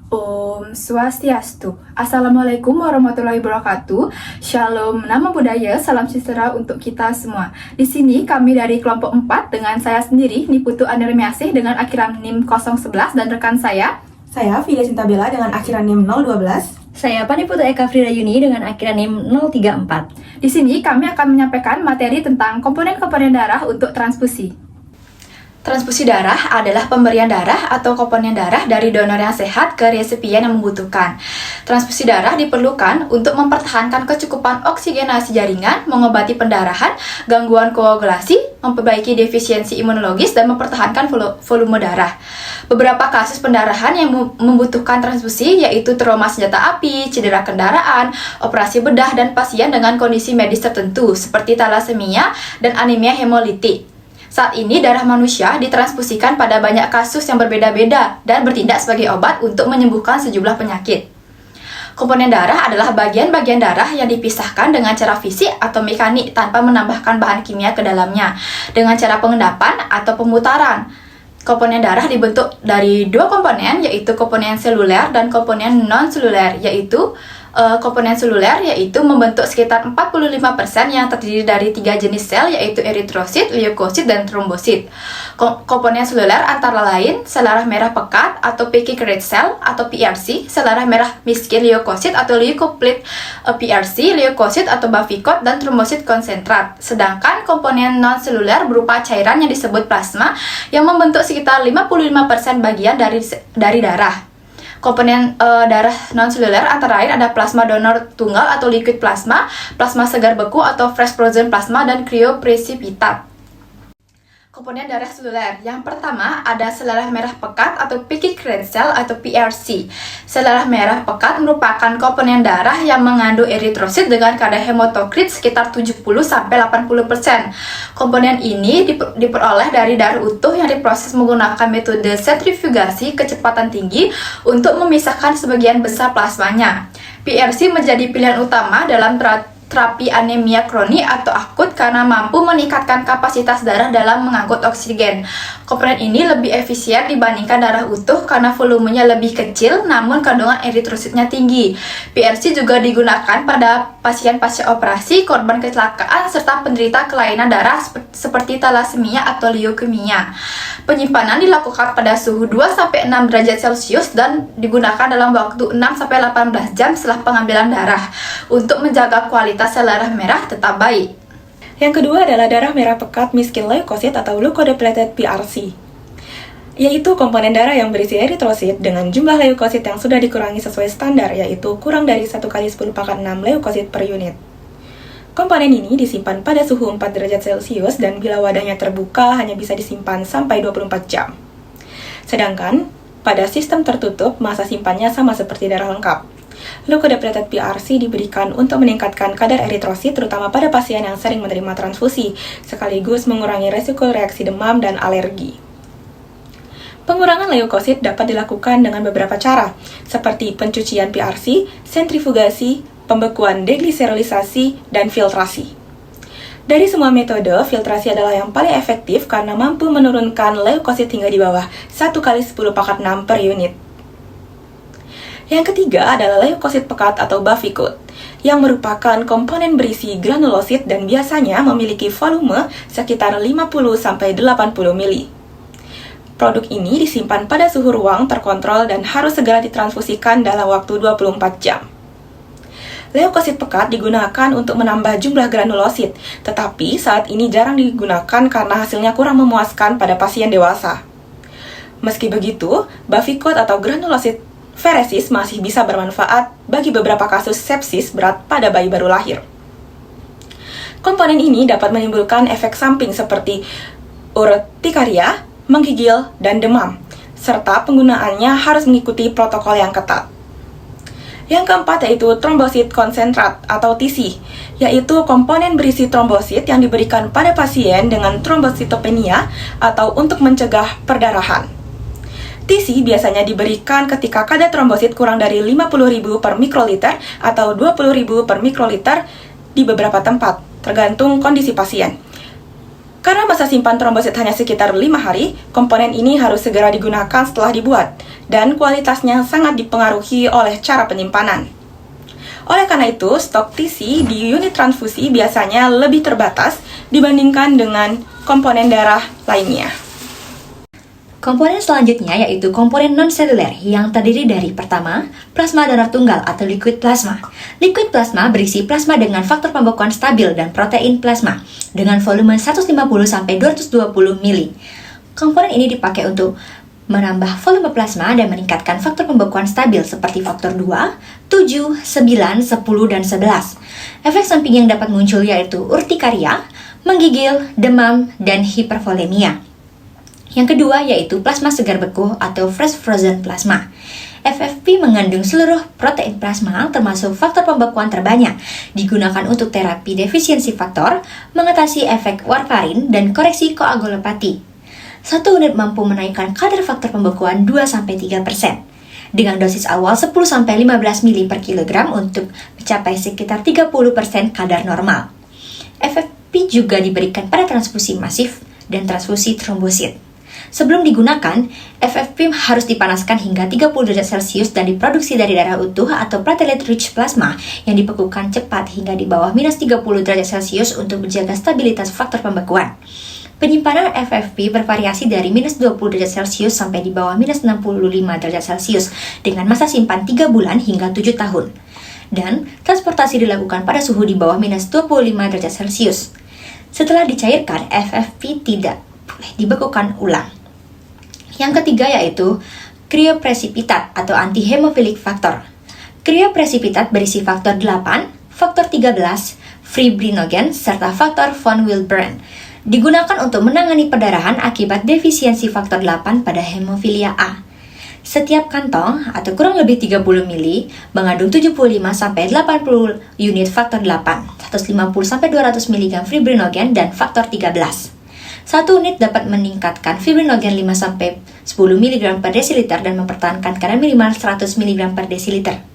Om Swastiastu. Assalamualaikum warahmatullahi wabarakatuh. Shalom, nama budaya, salam sejahtera untuk kita semua. Di sini kami dari kelompok 4 dengan saya sendiri, Niputu Anirmiasih dengan akhiran NIM 011 dan rekan saya Vida Cinta Bella dengan akhiran NIM 012. Saya Paniputu Eka Frida Yuni dengan akhiran NIM 034. Di sini kami akan menyampaikan materi tentang komponen-komponen darah untuk transfusi. Transfusi darah adalah pemberian darah atau komponen darah dari donor yang sehat ke resipien yang membutuhkan. Transfusi darah diperlukan untuk mempertahankan kecukupan oksigenasi jaringan, mengobati pendarahan, gangguan koagulasi, memperbaiki defisiensi imunologis, dan mempertahankan volume darah. Beberapa kasus pendarahan yang membutuhkan transfusi yaitu trauma senjata api, cedera kendaraan, operasi bedah, dan pasien dengan kondisi medis tertentu seperti talasemia dan anemia hemolitik. Saat ini darah manusia ditransfusikan pada banyak kasus yang berbeda-beda dan bertindak sebagai obat untuk menyembuhkan sejumlah penyakit. Komponen darah adalah bagian-bagian darah yang dipisahkan dengan cara fisik atau mekanik tanpa menambahkan bahan kimia ke dalamnya, dengan cara pengendapan atau pemutaran. Komponen darah dibentuk dari dua komponen, yaitu komponen seluler dan komponen non-seluler, yaitu komponen seluler yaitu membentuk sekitar 45% yang terdiri dari 3 jenis sel yaitu eritrosit, leukosit, dan trombosit. Komponen seluler antara lain sel darah merah pekat atau picky red cell atau PRC, sel darah merah miskin leukosit atau leukoplate PRC, leukosit atau bavikot, dan trombosit konsentrat. Sedangkan komponen non-seluler berupa cairan yang disebut plasma yang membentuk sekitar 55% bagian dari darah. Komponen darah non-seluler antara lain ada plasma donor tunggal atau liquid plasma, plasma segar beku atau fresh frozen plasma, dan kriopresipitat. Komponen darah seluler. Yang pertama ada sel darah merah pekat atau picky red cell atau PRC. Sel darah merah pekat merupakan komponen darah yang mengandung eritrosit dengan kadar hematokrit sekitar 70-80%. Komponen ini diperoleh dari darah utuh yang diproses menggunakan metode sentrifugasi kecepatan tinggi untuk memisahkan sebagian besar plasmanya. PRC menjadi pilihan utama dalam terapi anemia kronik atau akut karena mampu meningkatkan kapasitas darah dalam mengangkut oksigen. Komponen ini lebih efisien dibandingkan darah utuh karena volumenya lebih kecil namun kandungan eritrositnya tinggi. PRC juga digunakan pada pasien-pasien operasi, korban kecelakaan, serta penderita kelainan darah seperti talasemia atau leukemia. Penyimpanan dilakukan pada suhu 2-6 derajat Celcius dan digunakan dalam waktu 6-18 jam setelah pengambilan darah untuk menjaga kualitas sel darah merah tetap baik. Yang kedua adalah darah merah pekat miskin leukosit atau leukodepleted PRC, yaitu komponen darah yang berisi eritrosit dengan jumlah leukosit yang sudah dikurangi sesuai standar, yaitu kurang dari 1 kali 10⁻⁶ leukosit per unit. Komponen ini disimpan pada suhu 4 derajat Celcius dan bila wadahnya terbuka hanya bisa disimpan sampai 24 jam. Sedangkan pada sistem tertutup masa simpannya sama seperti darah lengkap. Leukodepleted PRC diberikan untuk meningkatkan kadar eritrosit terutama pada pasien yang sering menerima transfusi, sekaligus mengurangi resiko reaksi demam dan alergi. Pengurangan leukosit dapat dilakukan dengan beberapa cara, seperti pencucian PRC, sentrifugasi, pembekuan degliserolisasi, dan filtrasi. Dari semua metode, filtrasi adalah yang paling efektif karena mampu menurunkan leukosit hingga di bawah 1 kali 10⁻⁶ per unit. Yang ketiga adalah leukosit pekat atau bavikot, yang merupakan komponen berisi granulosit dan biasanya memiliki volume sekitar 50-80 mili. Produk ini disimpan pada suhu ruang terkontrol dan harus segera ditransfusikan dalam waktu 24 jam. Leukosit pekat digunakan untuk menambah jumlah granulosit, tetapi saat ini jarang digunakan karena hasilnya kurang memuaskan pada pasien dewasa. Meski begitu, bavikot atau granulosit feresis masih bisa bermanfaat bagi beberapa kasus sepsis berat pada bayi baru lahir. Komponen ini dapat menimbulkan efek samping seperti urtikaria, menggigil, dan demam, serta penggunaannya harus mengikuti protokol yang ketat. Yang keempat yaitu trombosit konsentrat atau TC, yaitu komponen berisi trombosit yang diberikan pada pasien dengan trombositopenia atau untuk mencegah perdarahan. TC biasanya diberikan ketika kadar trombosit kurang dari 50.000 per mikroliter atau 20.000 per mikroliter di beberapa tempat, tergantung kondisi pasien. Karena masa simpan trombosit hanya sekitar 5 hari, komponen ini harus segera digunakan setelah dibuat, dan kualitasnya sangat dipengaruhi oleh cara penyimpanan. Oleh karena itu, stok TC di unit transfusi biasanya lebih terbatas dibandingkan dengan komponen darah lainnya. Komponen selanjutnya yaitu komponen non-seluler yang terdiri dari pertama, plasma donor tunggal atau liquid plasma. Liquid plasma berisi plasma dengan faktor pembekuan stabil dan protein plasma dengan volume 150-220 mili. Komponen ini dipakai untuk menambah volume plasma dan meningkatkan faktor pembekuan stabil seperti faktor 2, 7, 9, 10, dan 11. Efek samping yang dapat muncul yaitu urtikaria, menggigil, demam, dan hipervolemia. Yang kedua yaitu plasma segar beku atau fresh frozen plasma. FFP mengandung seluruh protein plasma termasuk faktor pembekuan terbanyak, digunakan untuk terapi defisiensi faktor, mengatasi efek warfarin, dan koreksi koagulopati. Satu unit mampu menaikkan kadar faktor pembekuan 2-3%, dengan dosis awal 10-15 mili per kilogram untuk mencapai sekitar 30% kadar normal. FFP juga diberikan pada transfusi masif dan transfusi trombosit. Sebelum digunakan, FFP harus dipanaskan hingga 30 derajat Celcius dan diproduksi dari darah utuh atau platelet-rich plasma yang dibekukan cepat hingga di bawah minus 30 derajat Celcius untuk menjaga stabilitas faktor pembekuan. Penyimpanan FFP bervariasi dari minus 20 derajat Celcius sampai di bawah minus 65 derajat Celcius dengan masa simpan 3 bulan hingga 7 tahun. Dan transportasi dilakukan pada suhu di bawah minus 25 derajat Celcius. Setelah dicairkan, FFP tidak boleh dibekukan ulang. Yang ketiga yaitu kriopresipitat atau antihemophilic factor. Kriopresipitat berisi faktor 8, faktor 13, fibrinogen, serta faktor von Willebrand. Digunakan untuk menangani perdarahan akibat defisiensi faktor 8 pada hemofilia A. Setiap kantong atau kurang lebih 30 mili mengandung 75-80 unit faktor 8, 150-200 mg fibrinogen dan faktor 13. Satu unit dapat meningkatkan fibrinogen 5-10 mg per desiliter dan mempertahankan kadar minimal 100 mg per desiliter.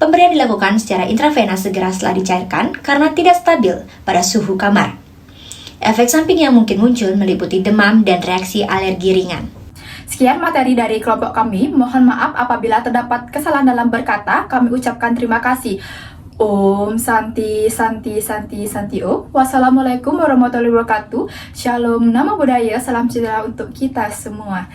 Pemberian dilakukan secara intravena segera setelah dicairkan karena tidak stabil pada suhu kamar. Efek samping yang mungkin muncul meliputi demam dan reaksi alergi ringan. Sekian materi dari kelompok kami. Mohon maaf apabila terdapat kesalahan dalam berkata. Kami ucapkan terima kasih. Om Santi Santi Santi Santi Om. Wassalamualaikum warahmatullahi wabarakatuh. Shalom, nama budaya, salam sejahtera untuk kita semua.